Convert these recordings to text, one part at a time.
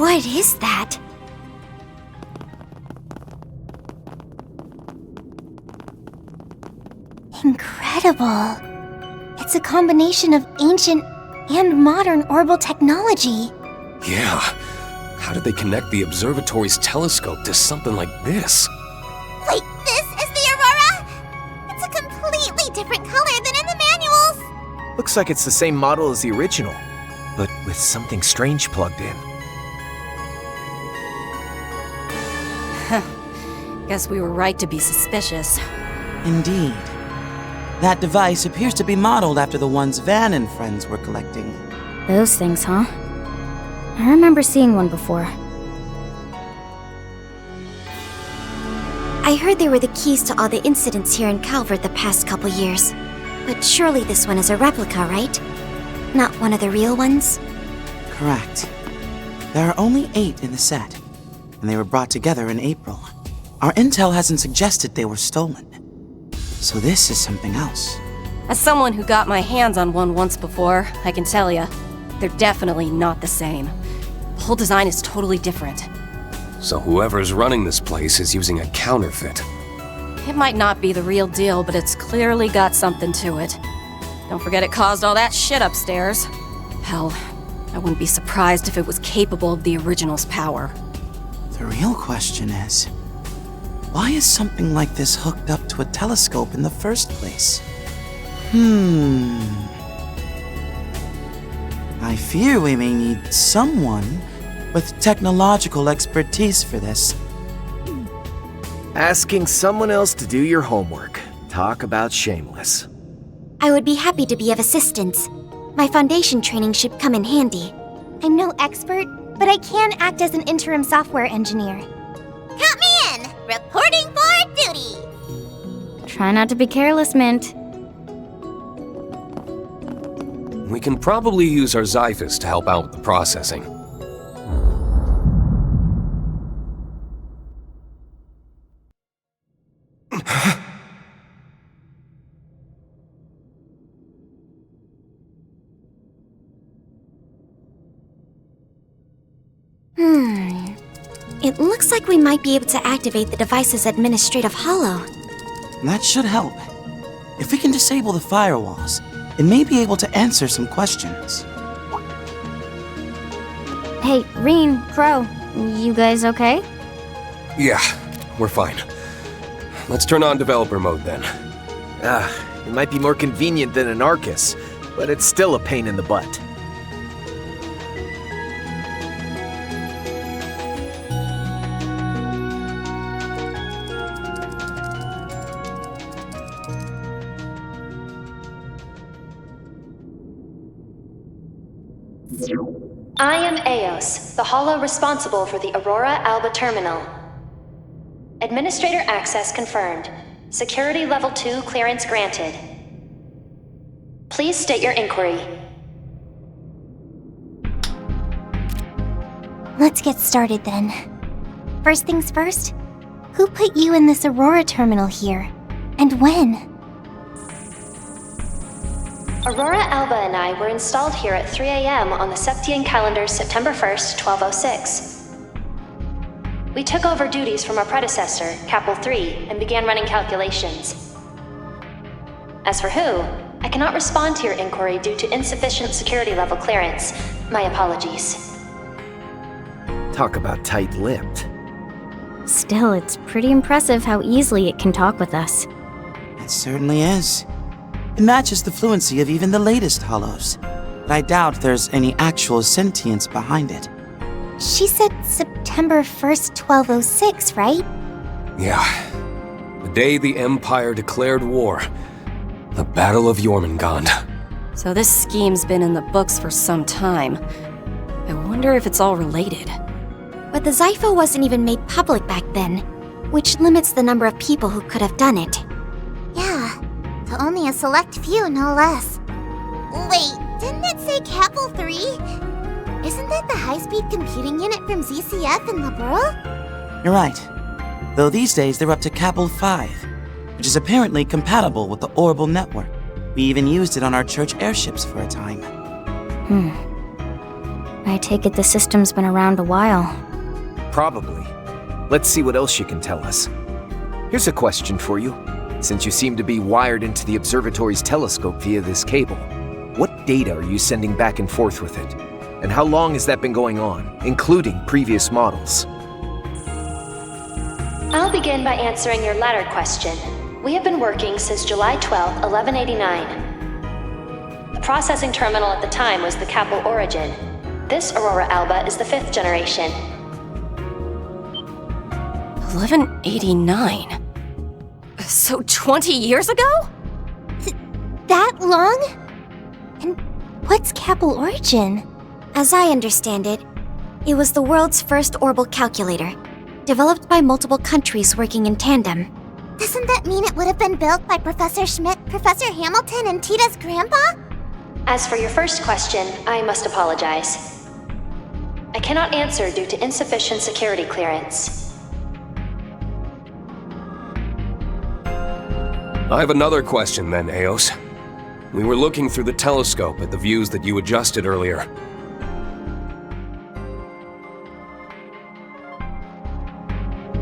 What is that? Incredible. It's a combination of ancient and modern orbital technology. Yeah. How did they connect the observatory's telescope to something like this? Wait, this is the Aurora? It's a completely different color than in the manuals. Looks like it's the same model as the original, but with something strange plugged in. Guess we were right to be suspicious. Indeed. That device appears to be modeled after the ones Van and friends were collecting. Those things, huh? I remember seeing one before. I heard they were the keys to all the incidents here in Calvert the past couple years. But surely this one is a replica, right? Not one of the real ones? Correct. There are only 8 in the set, and they were brought together in April. Our intel hasn't suggested they were stolen. So this is something else. As someone who got my hands on one once before, I can tell ya, they're definitely not the same. The whole design is totally different. So whoever's running this place is using a counterfeit. It might not be the real deal, but it's clearly got something to it. Don't forget it caused all that shit upstairs. Hell, I wouldn't be surprised if it was capable of the original's power. The real question is, why is something like this hooked up to a telescope in the first place? I fear we may need someone with technological expertise for this. Asking someone else to do your homework. Talk about shameless. I would be happy to be of assistance. My foundation training should come in handy. I'm no expert, but I can act as an interim software engineer. Count me in! Reporting for duty! Try not to be careless, Mint. We can probably use our Xiphus to help out with the processing. It looks like we might be able to activate the device's administrative holo. That should help. If we can disable the firewalls, it may be able to answer some questions. Hey, Reen, Crow, you guys okay? Yeah, we're fine. Let's turn on developer mode then. It might be more convenient than an Arcus, but it's still a pain in the butt. I am Eos, the holo responsible for the Aurora Alba terminal. Administrator access confirmed. Security level 2 clearance granted. Please state your inquiry. Let's get started then. First things first, who put you in this Aurora terminal here? And when? Aurora Alba and I were installed here at 3 a.m. on the Septian calendar September 1st, 1206. We took over duties from our predecessor, Capel 3, and began running calculations. As for who, I cannot respond to your inquiry due to insufficient security level clearance. My apologies. Talk about tight-lipped. Still, it's pretty impressive how easily it can talk with us. It certainly is. It matches the fluency of even the latest holos, but I doubt there's any actual sentience behind it. She said September 1st, 1206, right? Yeah. The day the Empire declared war. The Battle of Jormungand. So this scheme's been in the books for some time. I wonder if it's all related. But the Xiphos wasn't even made public back then, which limits the number of people who could have done it. Yeah, to only a select few, no less. Wait, didn't it say Capel 3? Isn't that the high-speed computing unit from ZCF in Liberl? You're right. Though these days they're up to Capel 5, which is apparently compatible with the Orbital network. We even used it on our church airships for a time. I take it the system's been around a while. Probably. Let's see what else she can tell us. Here's a question for you. Since you seem to be wired into the observatory's telescope via this cable, what data are you sending back and forth with it? And how long has that been going on, including previous models? I'll begin by answering your latter question. We have been working since July 12, 1189. The processing terminal at the time was the Capel Origin. This Aurora Alba is the 5th generation. 1189? So 20 years ago? That long? And what's Capel Origin? As I understand it, it was the world's first orbal calculator, developed by multiple countries working in tandem. Doesn't that mean it would have been built by Professor Schmidt, Professor Hamilton, and Tita's grandpa? As for your first question, I must apologize. I cannot answer due to insufficient security clearance. I have another question then, Eos. We were looking through the telescope at the views that you adjusted earlier.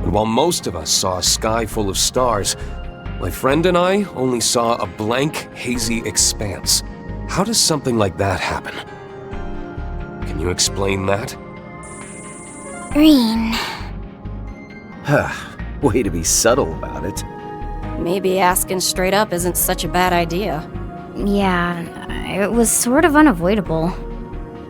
And while most of us saw a sky full of stars, my friend and I only saw a blank, hazy expanse. How does something like that happen? Can you explain that? Green. Way to be subtle about it. Maybe asking straight up isn't such a bad idea. Yeah, it was sort of unavoidable.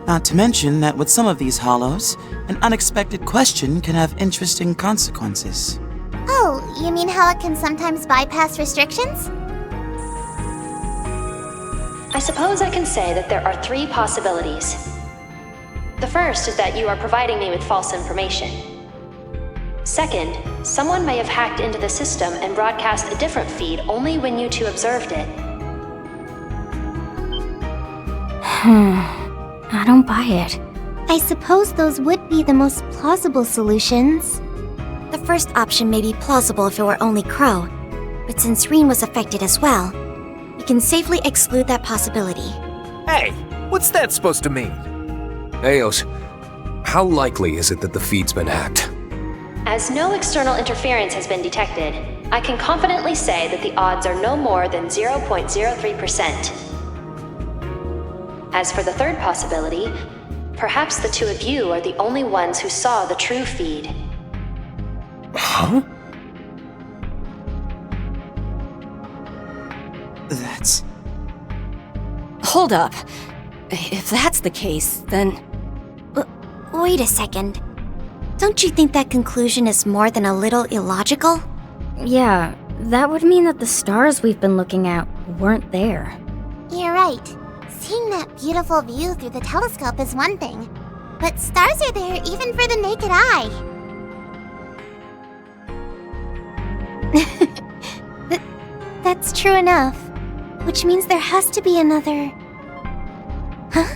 Not to mention that with some of these hollows, an unexpected question can have interesting consequences. Oh, you mean how it can sometimes bypass restrictions? I suppose I can say that there are 3 possibilities. The first is that you are providing me with false information. Second, someone may have hacked into the system and broadcast a different feed only when you two observed it. I don't buy it. I suppose those would be the most plausible solutions. The first option may be plausible if it were only Crow, but since Reen was affected as well, we can safely exclude that possibility. Hey, what's that supposed to mean? Eos, how likely is it that the feed's been hacked? As no external interference has been detected, I can confidently say that the odds are no more than 0.03%. As for the third possibility, perhaps the two of you are the only ones who saw the true feed. Huh? That's... Hold up. If that's the case, then... Wait a second. Don't you think that conclusion is more than a little illogical? Yeah, that would mean that the stars we've been looking at weren't there. You're right. Seeing that beautiful view through the telescope is one thing, but stars are there even for the naked eye. That's true enough. Which means there has to be another... Huh?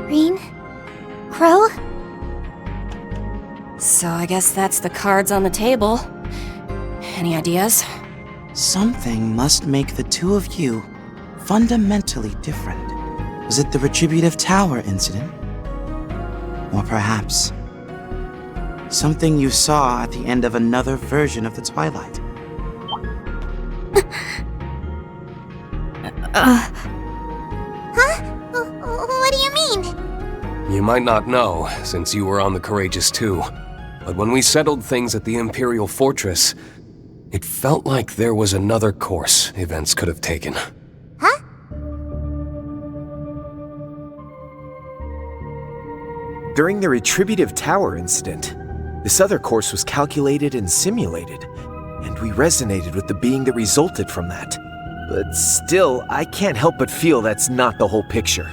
Reen? Crow? So I guess that's the cards on the table. Any ideas? Something must make the two of you fundamentally different. Was it the Retributive Tower incident? Or perhaps something you saw at the end of another version of the Twilight? Huh? What do you mean? You might not know, since you were on the Courageous too, but when we settled things at the Imperial Fortress, it felt like there was another course events could have taken. Huh? During the Retributive Tower incident, this other course was calculated and simulated, and we resonated with the being that resulted from that. But still, I can't help but feel that's not the whole picture.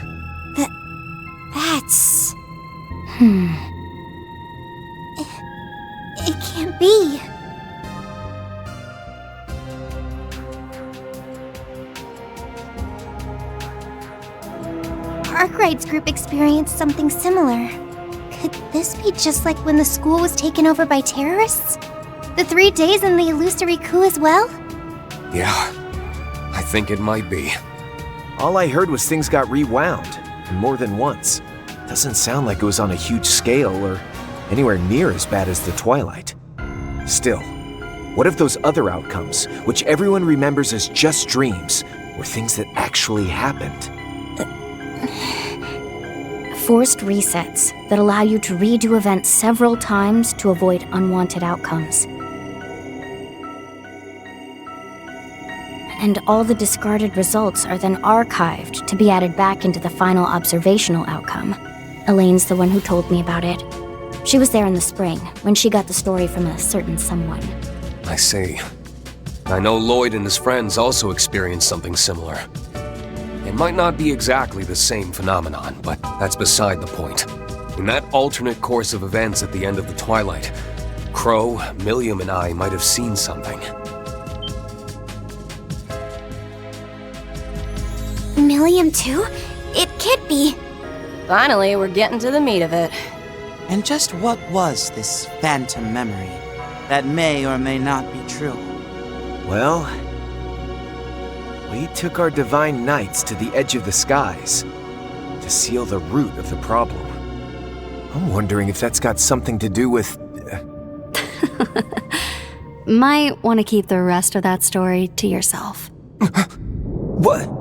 That's... It can't be. Arkwright's group experienced something similar. Could this be just like when the school was taken over by terrorists? The 3 days and the illusory coup as well? Yeah, I think it might be. All I heard was things got rewound, and more than once. Doesn't sound like it was on a huge scale or anywhere near as bad as the Twilight. Still, what if those other outcomes, which everyone remembers as just dreams, were things that actually happened? Forced resets that allow you to redo events several times to avoid unwanted outcomes. And all the discarded results are then archived to be added back into the final observational outcome. Elaine's the one who told me about it. She was there in the spring, when she got the story from a certain someone. I see. I know Lloyd and his friends also experienced something similar. It might not be exactly the same phenomenon, but that's beside the point. In that alternate course of events at the end of the Twilight, Crow, Milliam, and I might have seen something. Milliam too? It can't be. Finally, we're getting to the meat of it. And just what was this phantom memory that may or may not be true? Well, we took our divine knights to the edge of the skies to seal the root of the problem. I'm wondering if that's got something to do with... Might want to keep the rest of that story to yourself. What?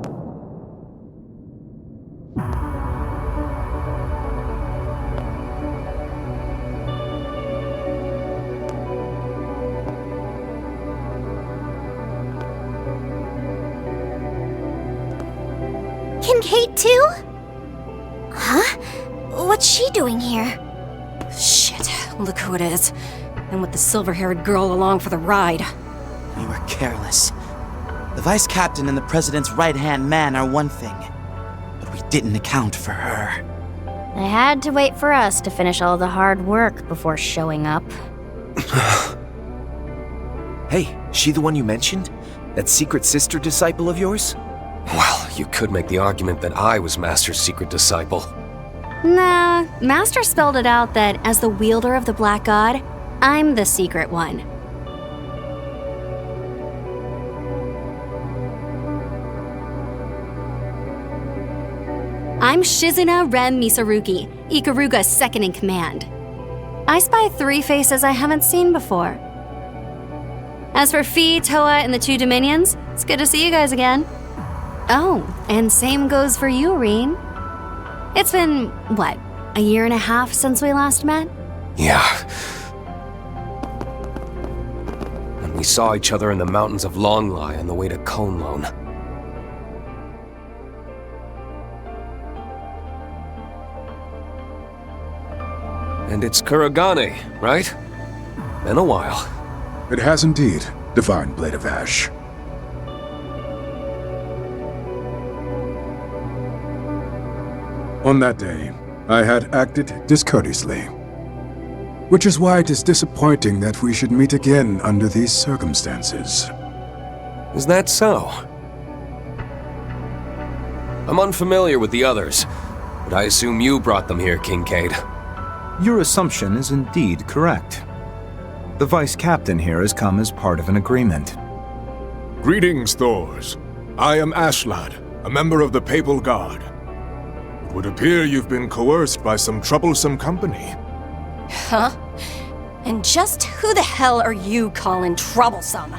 Kincaid too? Huh? What's she doing here? Shit, look who it is. And with the silver-haired girl along for the ride. We were careless. The vice captain and the president's right-hand man are one thing, but we didn't account for her. They had to wait for us to finish all the hard work before showing up. Hey, she the one you mentioned? That secret sister disciple of yours? Well, you could make the argument that I was Master's secret disciple. Nah, Master spelled it out that as the wielder of the Black God, I'm the secret one. I'm Shizuna Rem Misarugi, Ikaruga's second in command. I spy 3 faces I haven't seen before. As for Fi, Toa, and the 2 Dominions, it's good to see you guys again. Oh, and same goes for you, Reen. It's been, what, a year and a half since we last met? Yeah. When we saw each other in the mountains of Longlai on the way to Conlone. And it's Kuragane, right? Been a while. It has indeed, Divine Blade of Ash. On that day, I had acted discourteously. Which is why it is disappointing that we should meet again under these circumstances. Is that so? I'm unfamiliar with the others, but I assume you brought them here, Kincaid. Your assumption is indeed correct. The Vice Captain here has come as part of an agreement. Greetings, Thors. I am Ashlad, a member of the Papal Guard. It would appear you've been coerced by some troublesome company. Huh? And just who the hell are you calling troublesome?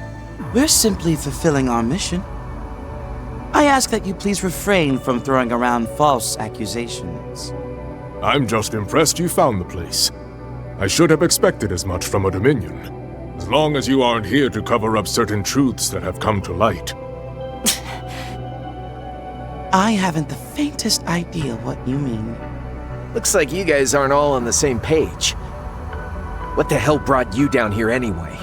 We're simply fulfilling our mission. I ask that you please refrain from throwing around false accusations. I'm just impressed you found the place. I should have expected as much from a Dominion, as long as you aren't here to cover up certain truths that have come to light. I haven't the faintest idea what you mean. Looks like you guys aren't all on the same page. What the hell brought you down here anyway?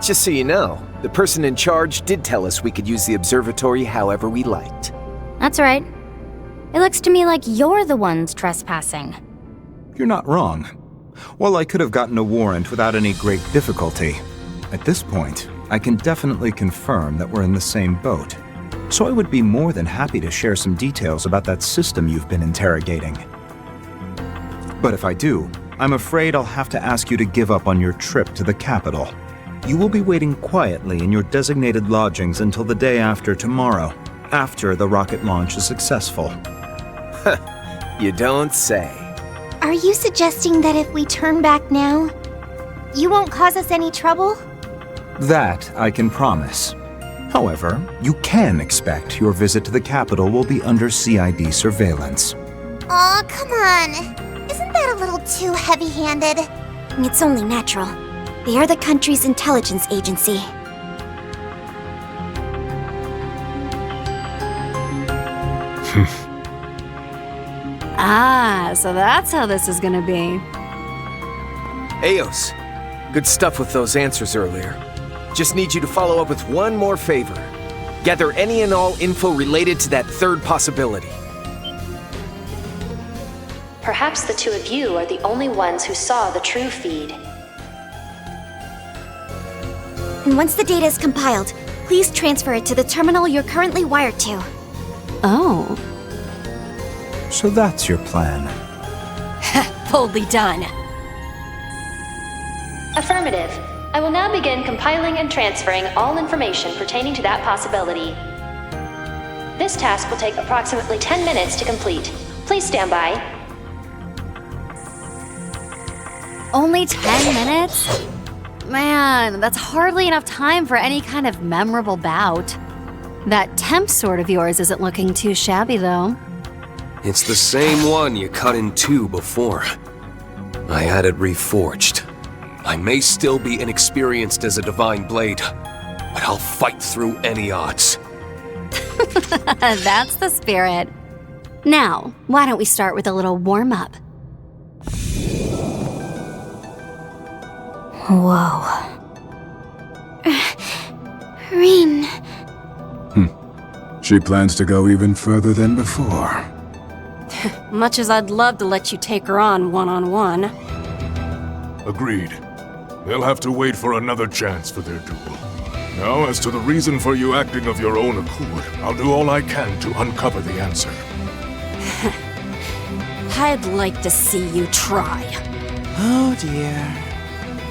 Just so you know, the person in charge did tell us we could use the observatory however we liked. That's right. It looks to me like you're the ones trespassing. You're not wrong. While I could have gotten a warrant without any great difficulty, at this point, I can definitely confirm that we're in the same boat. So I would be more than happy to share some details about that system you've been interrogating. But if I do, I'm afraid I'll have to ask you to give up on your trip to the capital. You will be waiting quietly in your designated lodgings until the day after tomorrow, after the rocket launch is successful. You don't say. Are you suggesting that if we turn back now, you won't cause us any trouble? That I can promise. However, you can expect your visit to the capital will be under CID surveillance. Aw, come on. Isn't that a little too heavy-handed? It's only natural. They are the country's intelligence agency. So that's how this is gonna be. Eos, good stuff with those answers earlier. Just need you to follow up with one more favor. Gather any and all info related to that third possibility. Perhaps the two of you are the only ones who saw the true feed. And once the data is compiled, please transfer it to the terminal you're currently wired to. Oh. So that's your plan. Boldly done. Affirmative. I will now begin compiling and transferring all information pertaining to that possibility. This task will take approximately 10 minutes to complete. Please stand by. Only 10 minutes? Man, that's hardly enough time for any kind of memorable bout. That temp sword of yours isn't looking too shabby, though. It's the same one you cut in two before. I had it reforged. I may still be inexperienced as a divine blade, but I'll fight through any odds. That's the spirit. Now, why don't we start with a little warm-up? Whoa. Rin. She plans to go even further than before. Much as I'd love to let you take her on one-on-one. Agreed. They'll have to wait for another chance for their duel. Now, as to the reason for you acting of your own accord, I'll do all I can to uncover the answer. I'd like to see you try. Oh dear.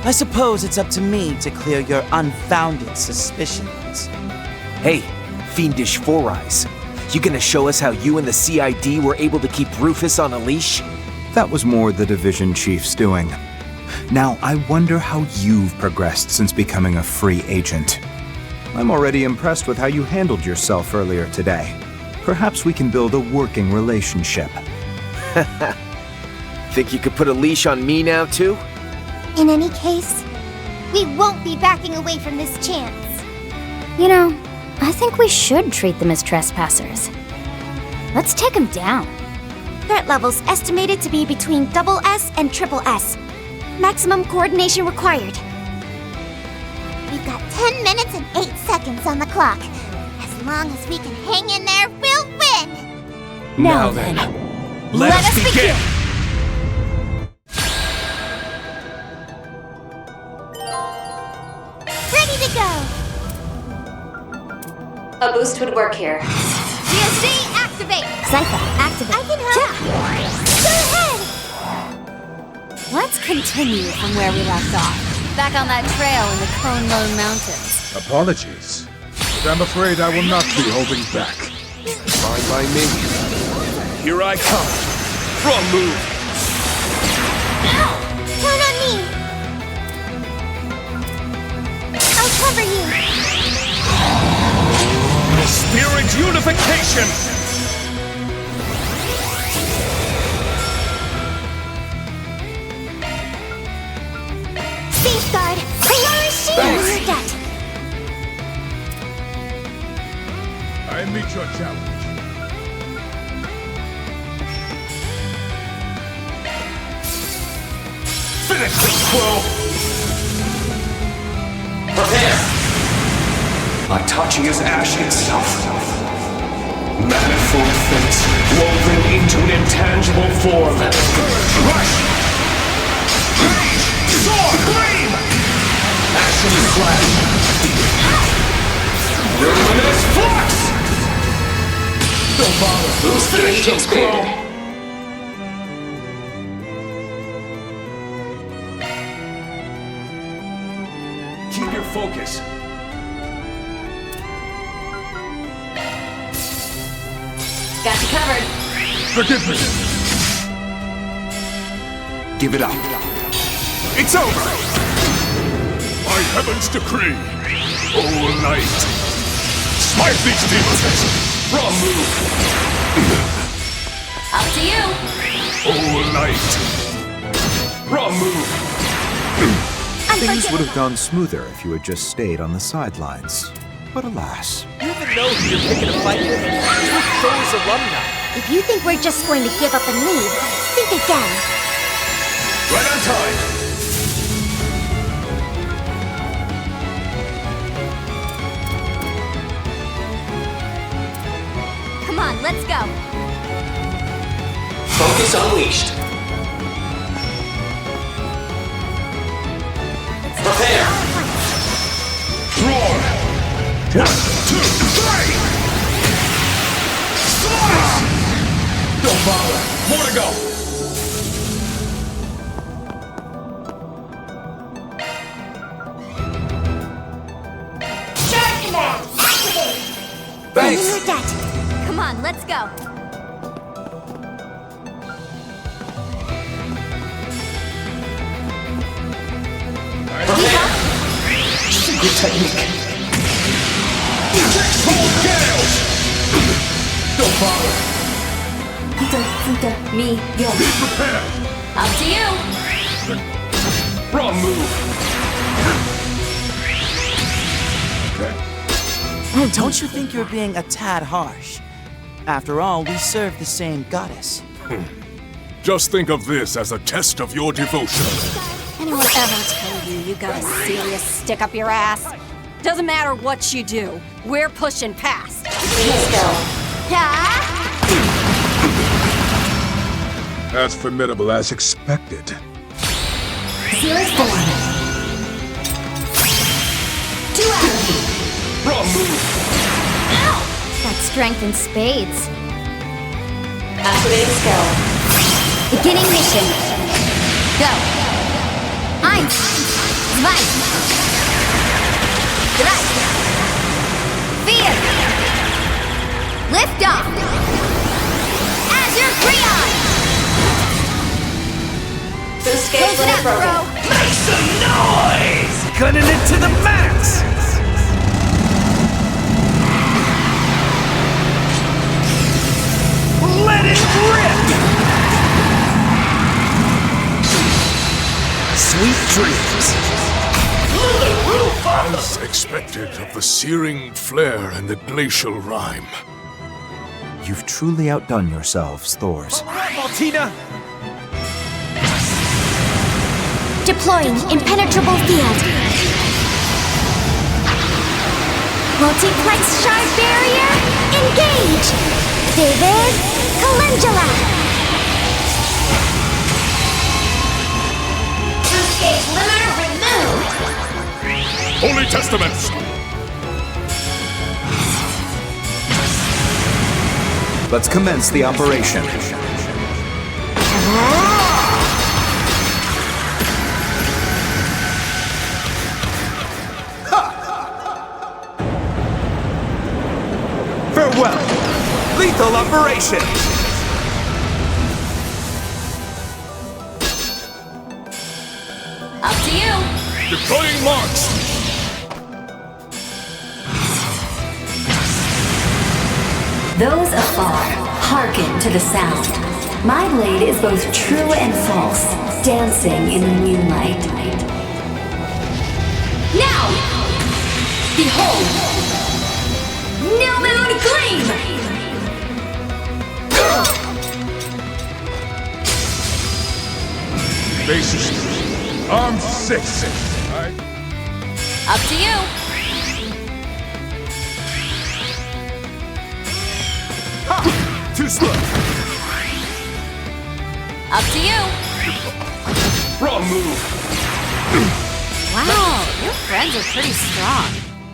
I suppose it's up to me to clear your unfounded suspicions. Hey, Fiendish Four Eyes. You gonna show us how you and the CID were able to keep Rufus on a leash? That was more the division chief's doing. Now, I wonder how you've progressed since becoming a free agent. I'm already impressed with how you handled yourself earlier today. Perhaps we can build a working relationship. Think you could put a leash on me now, too? In any case, we won't be backing away from this chance. You know, I think we should treat them as trespassers. Let's take them down. Threat levels estimated to be between SS and SS. Maximum coordination required. We've got 10 minutes and 8 seconds on the clock. As long as we can hang in there, we'll win! Now then, let us begin! Ready to go! A boost would work here. GSD, activate! Sypha, activate. I can help! Go ahead! Let's continue from where we left off. Back on that trail in the Cone Lone Mountains. Apologies, but I'm afraid I will not be holding back. Fine by me. Here I come. Wrong move. Count on me! I'll cover you! Spirit unification! Safeguard! Polaris Shield! Thanks. That. I meet your challenge. Finish this, Quill! Prepare! Itachi is ash itself. Manifold fates woven into an intangible form. Crush! Sword! Flame! Ashen flash! Luminous flux! Don't bother. Boost stage expanded. Keep your focus. Forgive me. Give it up. It's over! By heaven's decree, whole night. Smite these demons! Wrong move! Up to you. Whole night. Wrong move! Things would have gone smoother if you had just stayed on the sidelines. But alas. You even know who you're picking a fight with? It's with those alumni. If you think we're just going to give up and leave, think again. Right on time! Come on, let's go. Focus unleashed. Prepare! Roar! 1, 2, 3! Slice! Don't bother. More to go. Charge command, activate! Thanks. New debt. Come on, let's go. Prepare! Secret technique. Hold gales! Don't bother. Me, yo. Be prepared. Up to you. Wrong move. Don't you think you're being a tad harsh? After all, we serve the same goddess. Just think of this as a test of your devotion. Anyone ever told you you got a serious stick up your ass? Doesn't matter what you do, we're pushing past. As formidable as expected. Wrong move. Got strength in spades. Activating skill. Beginning mission. Go. Eins. Zwei. Drei. Vier. Lift off. Azure Freon. Boost gauge Close it limit up, broken. bro. Make some noise! Gunning it to the max! Let it rip! Sweet dreams. As expected of the searing flare and the glacial rime. You've truly outdone yourselves, Thors. Maltina! Deploying impenetrable field. Multiplex shard barrier, engage! David Calendula! Boost gauge limiter removed! Holy Testaments! Let's commence the operation. Farewell! Lethal operation! Up to you. Deploying marks! Those afar, hearken to the sound. My blade is both true and false, dancing in the moonlight. Now! Behold! New moon gleam! Bases. Arm 6. Up to you. Too slow. Up to you. Wrong move. Wow, your friends are pretty strong.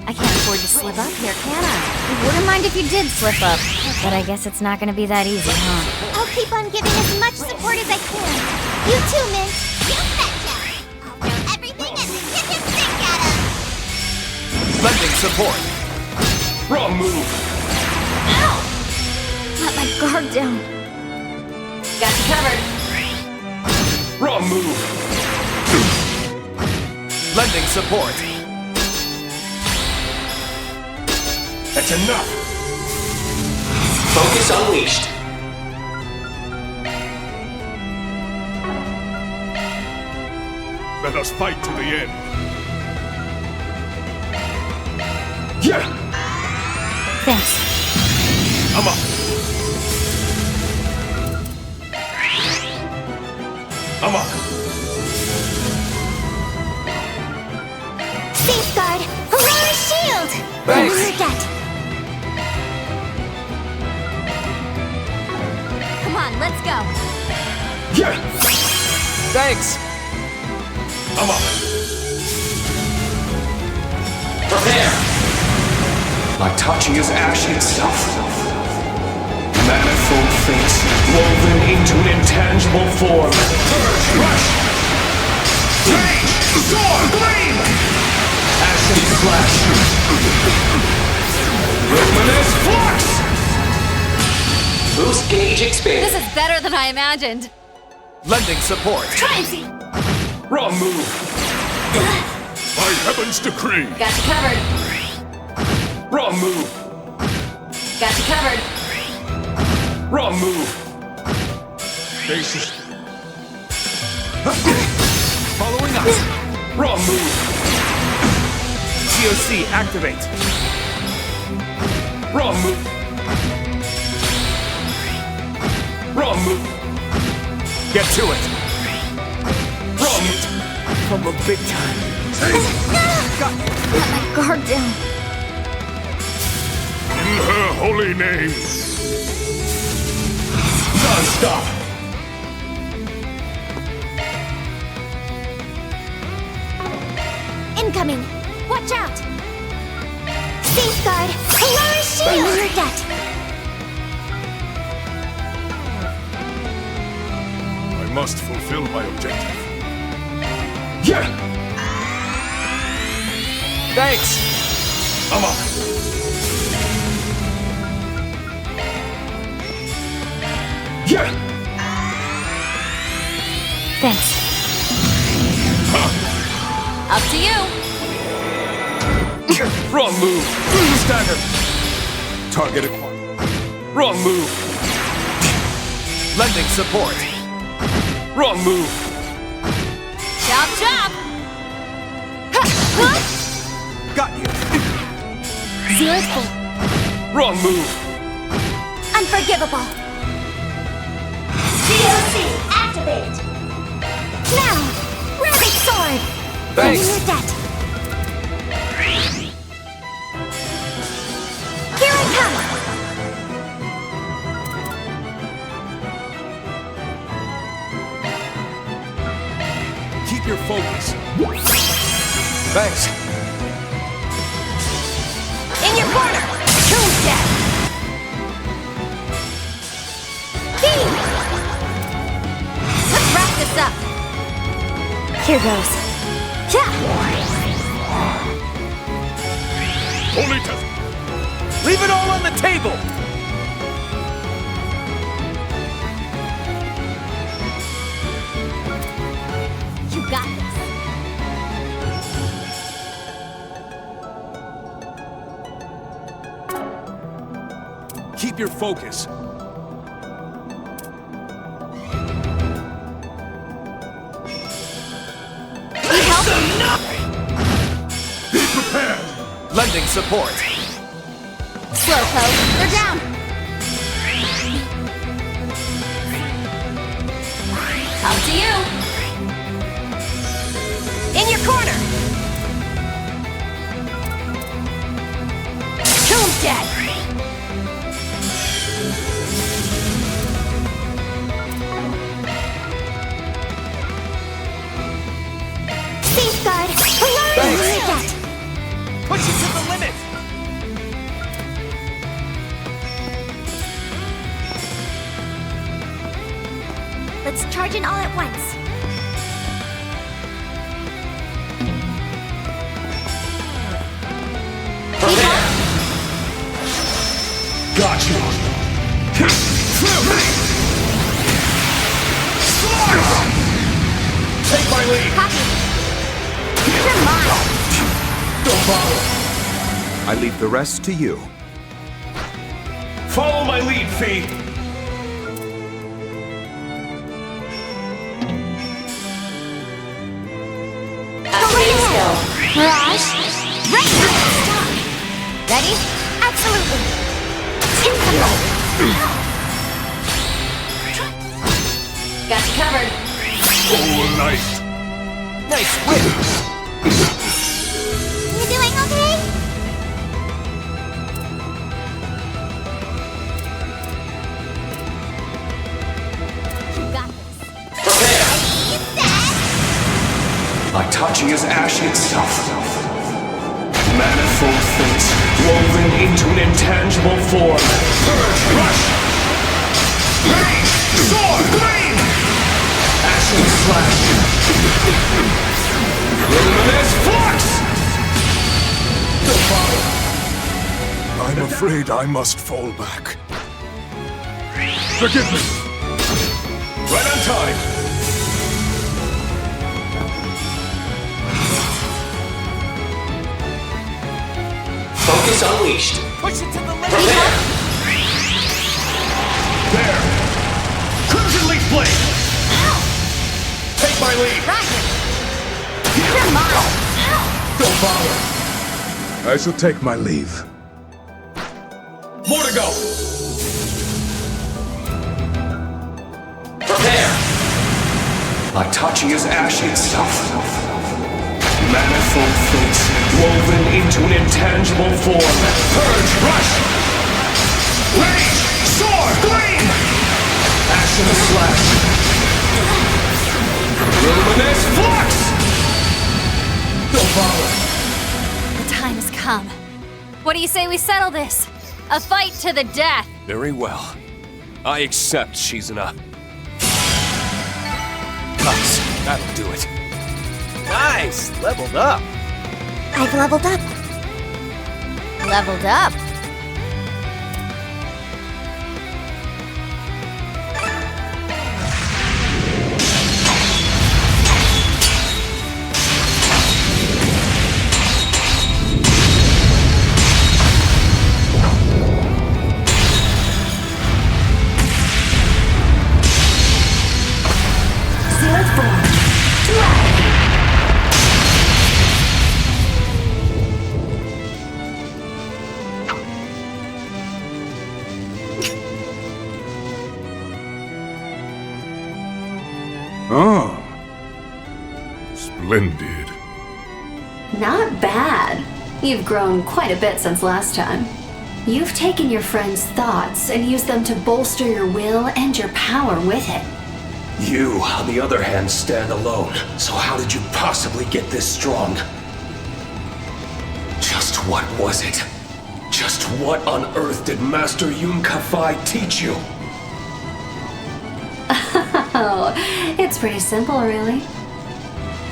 I can't afford to slip up here, can I? I wouldn't mind if you did slip up, but I guess it's not gonna be that easy, huh? I'll keep on giving as much support as I can. You too, Mint. You betcha. I'll throw everything and kick his stick at him. Lending support. Wrong move. Let my guard down. Got you covered. Wrong move. Lending support. That's enough. Focus unleashed. Let us fight to the end. Yeah. Thanks. I'm up. I'm up. Safeguard! Aurora Shield! Thanks. Get. Come on, let's go. Yeah. Thanks. I'm up. Prepare. Itachi is ash itself. Manifold fates woven into an intangible form. Surge, rush! Rage! Sword! Gleam! Ashen flash! Luminous flux! Boost gauge expanded. This is better than I imagined. Lending support. Try and see. Wrong move. By heaven's decree. Got you covered. Wrong move. Got you covered. Wrong move. Basis. Following us. Wrong move. COC, activate. Wrong move. Wrong move. Get to it. Wrong move. From a big time. Got my guard down. In her holy name. Non-stop. Incoming! Watch out! Safeguard! Aurora Shield! Get. I must fulfill my objective. Yeah. Thanks. I'm up. Yeah. Thanks. Up to you. Wrong move. Stagger. Target acquired. Wrong move. Lending support. Wrong move. Chop, chop. Got you. Zero's full. Wrong move. Unforgivable. COC, activate! Now! Rabbit Sword! Thanks. Your debt. Here I Keep your focus. Thanks. come! In your corner! Tombstone! Beam! Let's wrap this up. Here goes. Yeah! Holy test. Leave it all on the table. You got this. Keep your focus. Be prepared. Lending support. Slowpoke, they're down. Up to you. In your corner! Tombstone! Safeguard! Thanks. Push it to the limit. Let's charge in all at once. Got you. lead! Copy. You're mine. Don't bother. I leave the rest to you. Follow my lead, Fee! Mirage. Right now. Ready? Absolutely. Got you covered. Oh, nice. Nice whip! You doing okay? You got this. Prepare! Ready, set. Itachi is ash itself. Manifold fates woven into an intangible form. Purge, rush! Rage! Sword! Gleam! Ashen slash! Luminous flux! Don't bother. I'm afraid I must fall back. Forgive me. Right on time! Focus unleashed. Push it to the limit! Prepare! There! Crimson Leaf Blade! Take my lead! Roger. You're mine. Don't bother! I shall take my leave. More to go! Prepare! Itachi is ash itself. Manifold fates woven into an intangible form. Purge, rush! Rage! Sword! Gleam! Ashen slash! Luminous flux! Don't bother! The time has come. What do you say we settle this? A fight to the death. Very well. I accept, Shizuna. Nice. That'll do it. Nice! Leveled up! I've leveled up. Leveled up. Zero form. Dragon. Oh. Splendid. Not bad. You've grown quite a bit since last time. You've taken your friend's thoughts and used them to bolster your will and your power with it. You, on the other hand, stand alone. So how did you possibly get this strong? Just what was it? Just what on earth did Master Yun Ka-Fai teach you? Oh, it's pretty simple, really.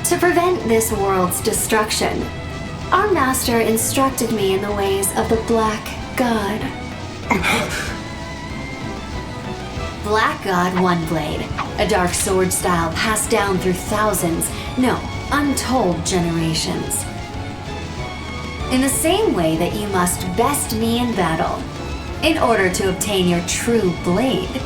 To prevent this world's destruction, our master instructed me in the ways of the Black God. Black God One Blade, a dark sword style passed down through thousands, no, untold generations. In the same way that you must best me in battle, in order to obtain your true blade.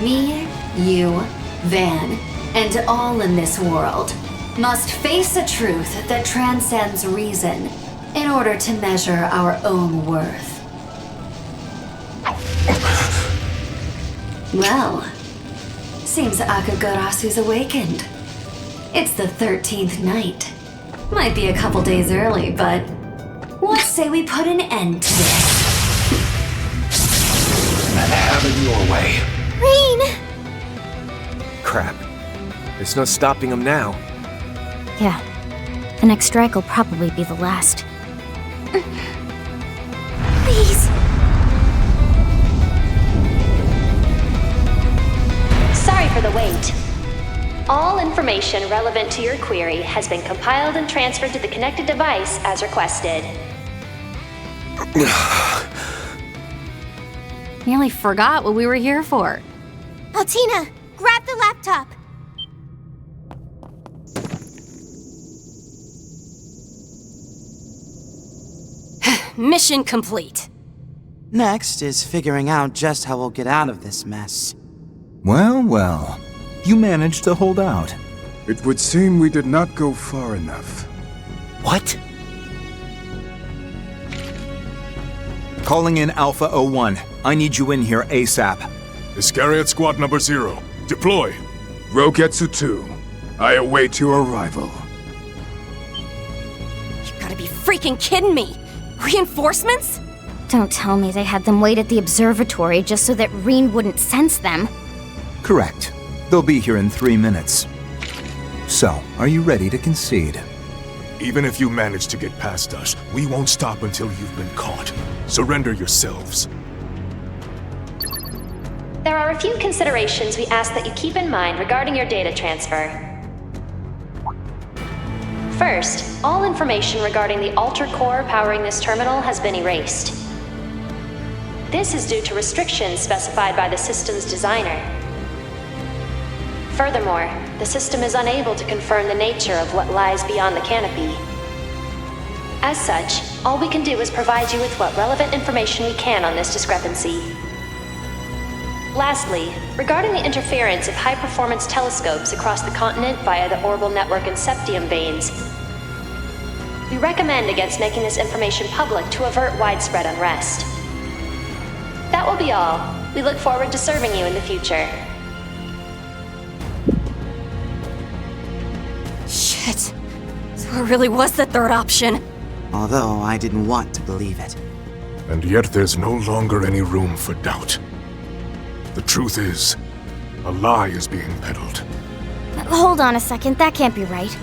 Me, you, Van, and all in this world must face a truth that transcends reason in order to measure our own worth. Well, seems Akagarasu's awakened. It's the 13th night. Might be a couple days early, but let's say we put an end to this. And have it your way. Rain! Crap. There's no stopping him now. Yeah. The next strike will probably be the last. Please. Sorry for the wait. All information relevant to your query has been compiled and transferred to the connected device as requested. Nearly forgot what we were here for. Altina, grab the laptop. mission complete. Next is figuring out just how we'll get out of this mess. Well, well. You managed to hold out. It would seem we did not go far enough. What? Calling in Alpha 01. I need you in here ASAP. Iscariot Squad Number 0. Deploy. Rogetsu 2. I await your arrival. You gotta be freaking kidding me! Reinforcements? Don't tell me they had them wait at the observatory just so that Reen wouldn't sense them. Correct. They'll be here in 3 minutes. So, are you ready to concede? Even if you manage to get past us, we won't stop until you've been caught. Surrender yourselves. There are a few considerations we ask that you keep in mind regarding your data transfer. First, all information regarding the Alter Core powering this terminal has been erased. This is due to restrictions specified by the system's designer. Furthermore, the system is unable to confirm the nature of what lies beyond the canopy. As such, all we can do is provide you with what relevant information we can on this discrepancy. Lastly, regarding the interference of high-performance telescopes across the continent via the Orbital Network and Septium veins, we recommend against making this information public to avert widespread unrest. That will be all. We look forward to serving you in the future. Shit. So it really was the third option. Although I didn't want to believe it. And yet there's no longer any room for doubt. The truth is, a lie is being peddled. Hold on a second, that can't be right.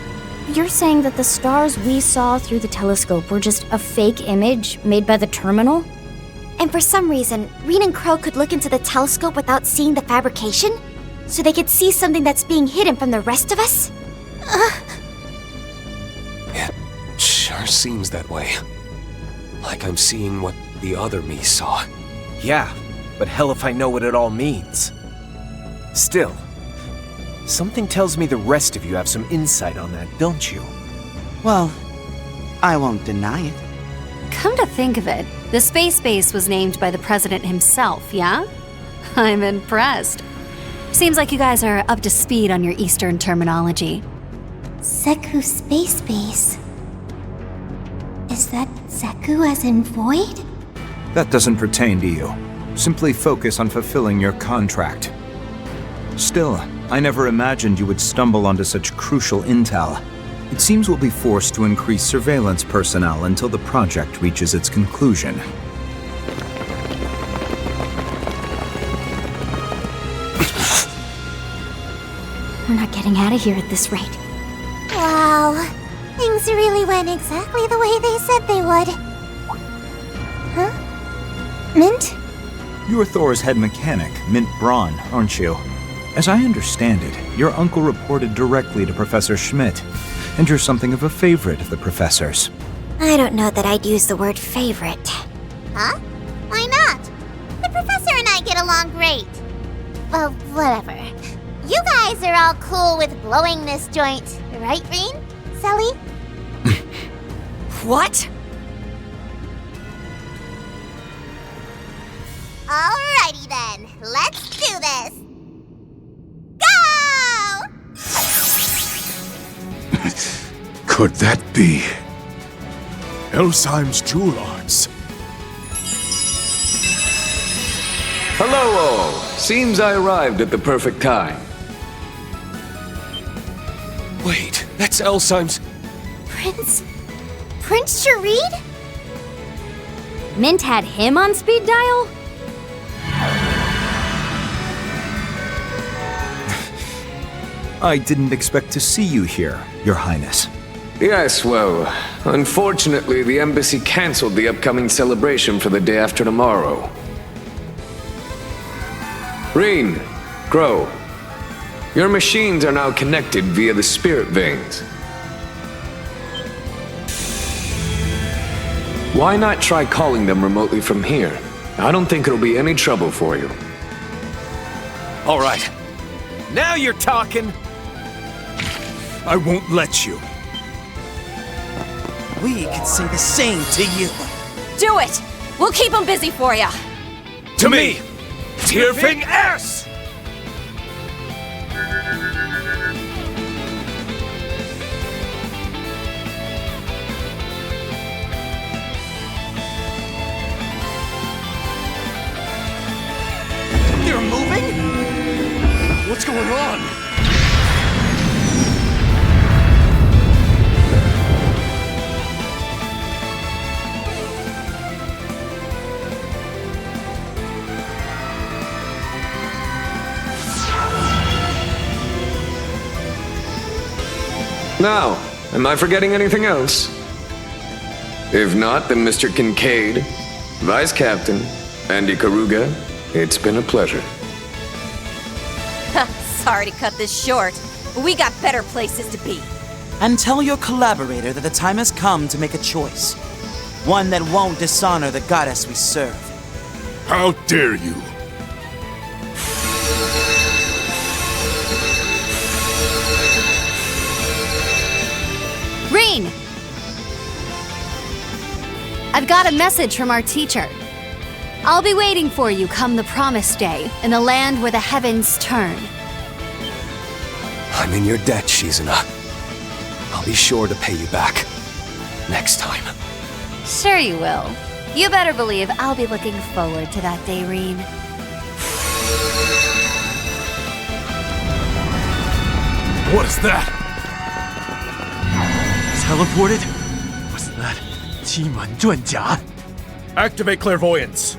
You're saying that the stars we saw through the telescope were just a fake image made by the terminal? And for some reason, Reen and Crow could look into the telescope without seeing the fabrication? So they could see something that's being hidden from the rest of us? It sure seems that way. Like I'm seeing what the other me saw. Yeah, but hell if I know what it all means. Still, something tells me the rest of you have some insight on that, don't you? Well, I won't deny it. Come to think of it, the space base was named by the president himself, yeah? I'm impressed. Seems like you guys are up to speed on your Eastern terminology. Zeku Space Base. Is that Zeku as in void? That doesn't pertain to you. Simply focus on fulfilling your contract. Still, I never imagined you would stumble onto such crucial intel. It seems we'll be forced to increase surveillance personnel until the project reaches its conclusion. We're not getting out of here at this rate. Wow. Things really went exactly the way they said they would. Huh? Mint? You're Thor's head mechanic, Mint Braun, aren't you? As I understand it, your uncle reported directly to Professor Schmidt, and you're something of a favorite of the professor's. I don't know that I'd use the word favorite. Huh? Why not? The professor and I get along great. Well, whatever. You guys are all cool with blowing this joint, right, Reen? Sully? What? Alrighty then, let's do this! Go! Could that be Elsheim's Jewel Arts? Hello all. Seems I arrived at the perfect time. Wait, that's Elsheim's... Prince Sharid? Mint had him on speed dial? I didn't expect to see you here, Your Highness. Yes, well, unfortunately the embassy cancelled the upcoming celebration for the day after tomorrow. Reen, Crow, your machines are now connected via the spirit veins. Why not try calling them remotely from here? I don't think it'll be any trouble for you. All right. Now you're talking! I won't let you. We could say the same to you. Do it! We'll keep them busy for you. To me, Tyrfing S! They're moving? What's going on? Now, am I forgetting anything else? If not, then Mr. Kincaid, Vice Captain, and Ikaruga, it's been a pleasure. Sorry to cut this short, but we got better places to be. And tell your collaborator that the time has come to make a choice. One that won't dishonor the goddess we serve. How dare you? Rean! I've got a message from our teacher. I'll be waiting for you come the promised day in the land where the heavens turn. I'm in your debt, Shizuna. I'll be sure to pay you back. Next time. Sure you will. You better believe I'll be looking forward to that day, Rean. What is that? Teleported? Was that Qi Man Zhuan Jia? Activate clairvoyance.